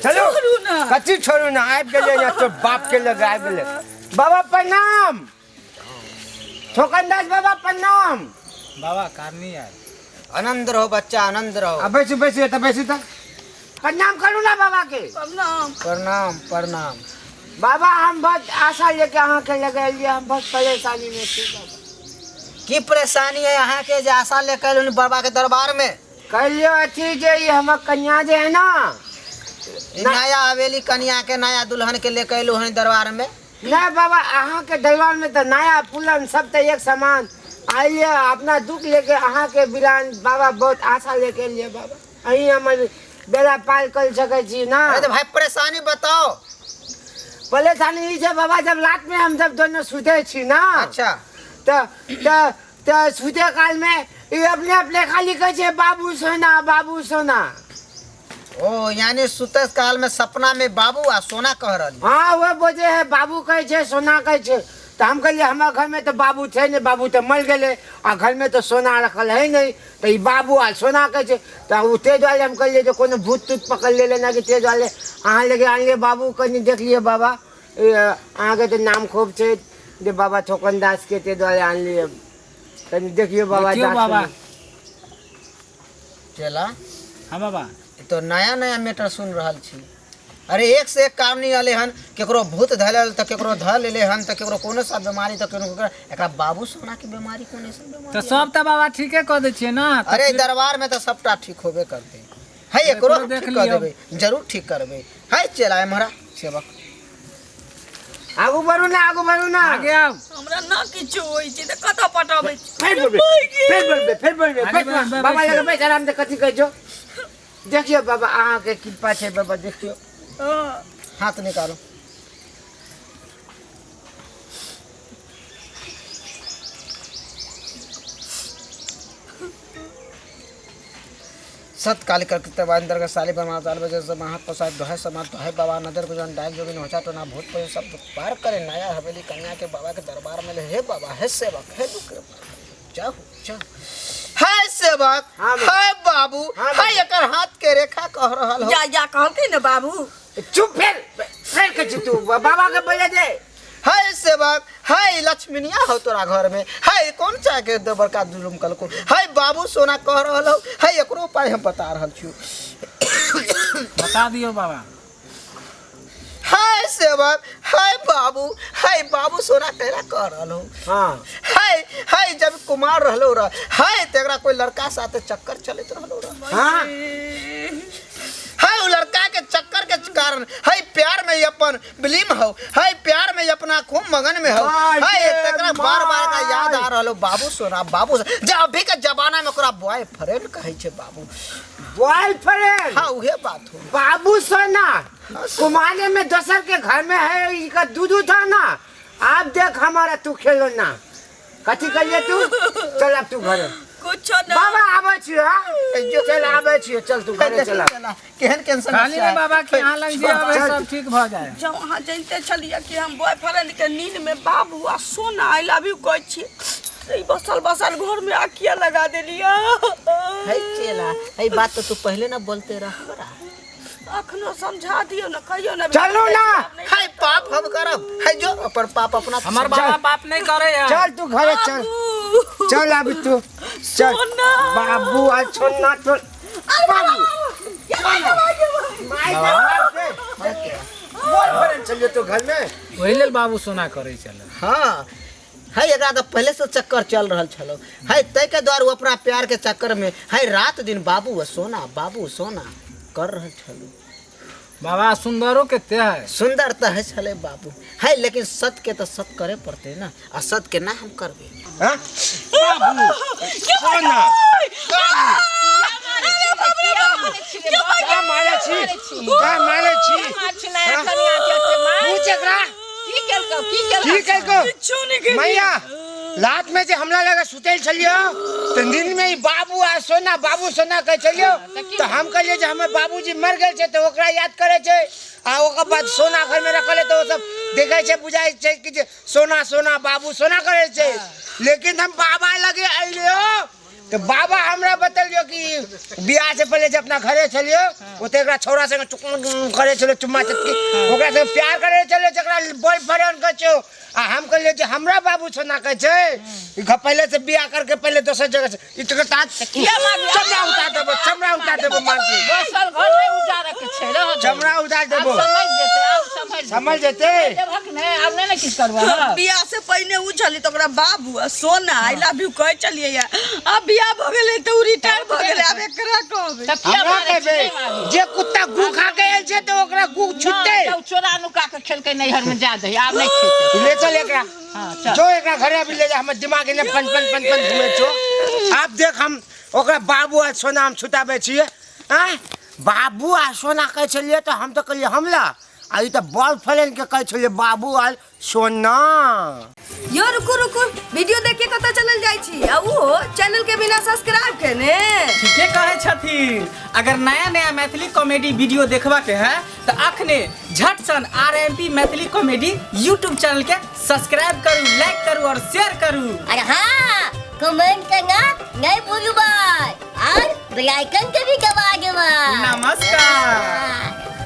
चलो कच्ची छोड़ू ना आब गेले ना तो बाप के लगे आब गेले बाबा प्रणाम छोकनदास बाबा प्रणाम बाबा कारनी है आनंद रहो बच्चा आनंद रहो। अब बैसी बैसी तो बैसी तक प्रणाम करू ना बाबा के प्रणाम प्रणाम। बाबा हम बहुत आशा लेके अहाँ के लगे लिए हम बहुत परेशानी में थे बाबा। की परेशानी है यहाँ के जे आशा लेकर बाबा के दरबार में? कह लियो अथी जे ये हमर कन्या जे है ना नया हवेली कन्या के नया दुल्हन के लेकर अयलू हन दरबार में। ना बाबा अहाँ के दरबार में तो नया पुलन सब तो एक समान आइए अपना दुख लेके अहाँ के बिरान बाबा बहुत आशा लेके लिए बाबा अही हमर बेड़ा पार कर सके छी ना। अरे तो भाई परेशानी बताओ। परेशानी ई छै बाबा जब रात में हम जब दोनों सुते छी ना अच्छा तो सुते काल में ये अपने अपने खाली कहे छे बाबू सोना बाबू सोना। ओ यानी सुते काल में सपना में बाबू आ सोना कह रही। हाँ वो बोझे है बाबू कहे छे सोना कहे छे तो हम कहलिए हमारे घर में तो बाबू थे नहीं बाबू तो मर गए और घर में तो सोना रखल है नहीं तो ये बाबू आ सोना कहे छे तो तेज वाले हम कहलिए जो कोनो भूत तूत पकड़ ले लेना कि तेज वाले अहाँ लेके आनिए बाबू कहीं देख लिए बाबा अहाँ के तो नाम खूब छे जे बाबा छोकन दास के तेज वाले आन लिए कहीं देखिए बाबा बाबा चला। हाँ बाबा तो नया नया मैटर सुन रहा छी। अरे एक से एक काम नहीं आले हन केकरो भूत धैल तो केकरो ध लेले हन तो केकरो कोनो सा बीमारी तो केकरो एकरा बाबू सोना की बीमारी कोने से बीमारी तो सब तो बाबा ठीके कह दे छिए ना। अरे दरबार में तो सबटा ठीक होबे करते है एकरो ठीक कर देबे जरूर ठीक करबे है। चला हमारा सेवक आगू बढ़ू ना आगे आओ हमरा ना किछु होई छै त कत पटाबै फिर बोलबे बाबा लगे बैठ आराम से कथी कहै छो देखियो बाबा अहाँ के कृपा छै बाबा देखियो हाथ निकालो। सत काली कर अंदर का साली बरमा चाल बजे से हाथ पसार दोहे समाज दोहे बाबा नजर गुजन डाक जोगिन होचा तो ना भूत पे सब पार करे नया हवेली कन्या के बाबा के दरबार में ले हे बाबा हे सेवक हे दुख जाओ जाओ हाय सेवक हाय बाबू हाय एकर हाथ के रेखा कह रहल हो जा कहलकै न बाबू चुप फिर के तू बाबा के बोले दे हाय सेवक हाय लक्ष्मीनिया हो तोरा घर में हाय कौन चाह के दो बड़का जुलुम कलको हाय बाबू सोना कह रहल हो हाय एकरो उपाय हम बता रहल छी बता दियो बाबा। हाय सेवक हाय बाबू सोना कहला कह रहल हो। हां हाय हाय जब कुमार रहलो र हाय तेरा कोई लड़का साथे चक्कर चलत रहलो र हां हाय वो लड़का के चक्कर के कारण हाय प्यार में अपन बिलीम हो हाय प्यार में अपना खूब मगन में हो हाय तेरा बार-बार का याद आ रहलो बाबू सोना बाबू जे अभी के जमाना में ओकरा बॉयफ्रेंड कहै छै बाबू बॉयफ्रेंड। हां उहे बात हो बाबू सोना कुमारे में दोसर के घर में है इसका दूध था ना आप देख हमारा तू खेलो ना कथी करिए तू चल अब तू घर कुछो ना बाबा आबै छी हां चल आबै छी चल तू घर चला केहन टेंशन खाली में बाबा के यहाँ लग जाए सब ठीक भ जाए। जब वहाँ जानते छलिए कि हम बॉयफ्रेंड के नींद में बाबू आ सोना आई लव यू कहै छी ई बसल घर में आकिया लगा देलिया है चला है बात तो तू पहले ना बोलते रह हमरा अखनो समझा दियो ना कहियो ना चलो ना हाय पाप हम करब है जो अपन पाप अपना हमार बाबा पाप नहीं करे है। चल तू घर चल अब तू चल बाबू आ छोना तो बाबू बॉयफ्रेंड चलिए तो घर में वही लेल बाबू सोना करे चल। हां है एकरा तो पहले से चक्कर चल रहल छलो है तै के द्वार वो अपना प्यार के चक्कर में है रात दिन बाबू सोना कर रहल छलो। बाबा सुंदरो के ते है सुंदर तो है छले बाबू है लेकिन सत के तो सत करे पड़ते ना असत के ना हम करबे। हां बाबू सोना क्या मारे छी पूछ एकरा की केलको मैया रात में जे हमला लगा सुतेल छलियो तो दिन में ही बाबू सोना कह छलियो तो हम कहलिए जे हमर बाबूजी मर गेल छे तो ओकरा याद करे छे आ ओकर बाद सोना घर में रखले तो सब देखे छे बुझाई छे कि सोना बाबू सोना करे छे लेकिन हम बाबा लगे आइलियो तो बाबा हमरा बतलियो कि बियाह से पहले जब अपना घरे चलियो ओते एकरा छौरा से करे चलो चुम्मा चटकी ओकरा से प्यार करे चलो जकरा बॉयफ्रेंड कहै छो आ हम कहलिए जे हमरा बाबू सोना कहै छै पहले से बियाह करके पहले दोसर जगह से ई तो चमड़ा उतार देबो मार के बसल घर नहीं उजारे के छे रह चमड़ा उतार देबो समझ जेते अब समझ जेते देबक ने अब नहीं किस करबा बियाह से पहले उ चली तो ओकरा बाबू आ सोना आई लव यू कह चलिए या अब बियाह भ गेले तो उ रिटायर भ गेले अब एकरा कहबे तब किया हमरा मारे कहबे जे कुत्ता गू खा के आयल छै तो ओकरा गू छुटते तो चोरा नुका के खेल के नैहर में जा दे अब नहीं खेते ले चल एकरा हां चल जो एकरा घरे अभी ले जा हमर दिमाग ने पन घुमे छो आप देख हम ओकरा बाबू आ सोना हम छुटाबे छिए हैं बाबू आ सोना कहै छलिए तो हम तो कहलिए हमला आ ई तो बॉल फ्रेंड के कहै छलिए बाबू आ सोना यो रुकु रुकु वीडियो देख के पता चलल जाय छी आ वो चैनल के बिना सब्सक्राइब केने ठीके कहे छथिन। अगर नया नया मैथिली कॉमेडी वीडियो देखबा के है तो अखने झट सन RMP Maithili comedy YouTube channel के सब्सक्राइब करू, लाइक करू और शेयर करू। अरे हाँ कमेंट करना नहीं भूलू भाई और बेल आइकन के भी दबा दो। नमस्कार।